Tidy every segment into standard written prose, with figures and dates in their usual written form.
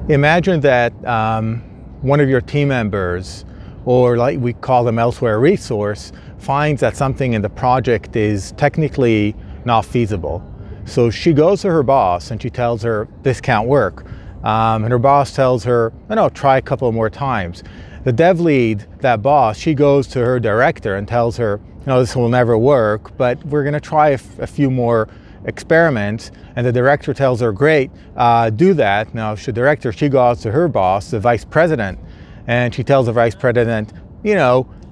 Imagine that one of your team members, or like we call them elsewhere, a resource, finds that something in the project is technically not feasible. So she goes to her boss and she tells her this can't work. And her boss tells her, no, try a couple more times. The dev lead, that boss, she goes to her director and tells her, this will never work, but we're going to try a few more experiments. And the director tells her, great, do that. Now, the director, she goes to her boss, the vice president, and she tells the vice president,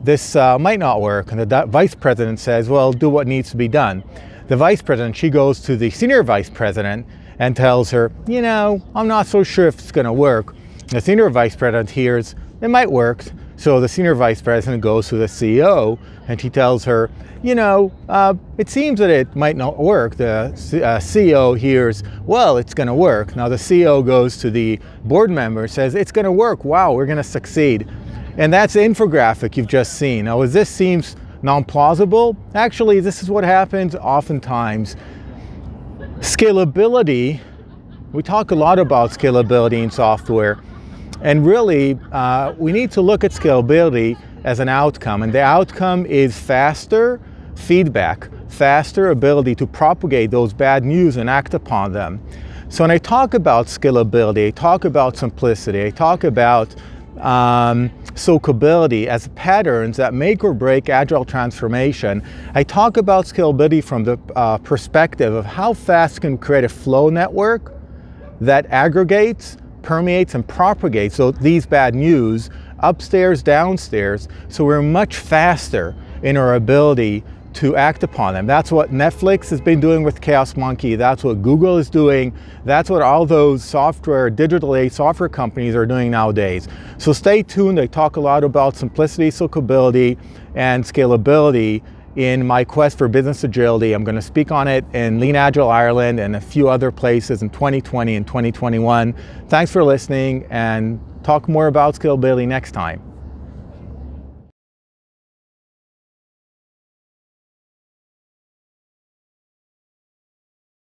this might not work. And the vice president says, well, do what needs to be done. The vice president, she goes to the senior vice president and tells her, I'm not so sure if it's going to work. The senior vice president hears, it might work. So the senior vice president goes to the CEO and she tells her, it seems that it might not work. The CEO hears, well, it's going to work. Now the CEO goes to the board member and says, it's going to work. Wow, we're going to succeed. And that's the infographic you've just seen. Now, as this seems non-plausible, actually, this is what happens oftentimes. Scalability, we talk a lot about scalability in software, and really we need to look at scalability as an outcome, and the outcome is faster feedback, faster ability to propagate those bad news and act upon them. So when I talk about scalability, I talk about simplicity, I talk about soakability as patterns that make or break agile transformation. I talk about scalability from the perspective of how fast can create a flow network that aggregates, permeates, and propagates these bad news upstairs, downstairs, so we're much faster in our ability to act upon them. That's what Netflix has been doing with Chaos Monkey. That's what Google is doing. That's what all those digital age software companies are doing nowadays. So stay tuned. I talk a lot about simplicity, soakability, and scalability in my quest for business agility. I'm going to speak on it in Lean Agile Ireland and a few other places in 2020 and 2021. Thanks for listening, and talk more about scalability next time.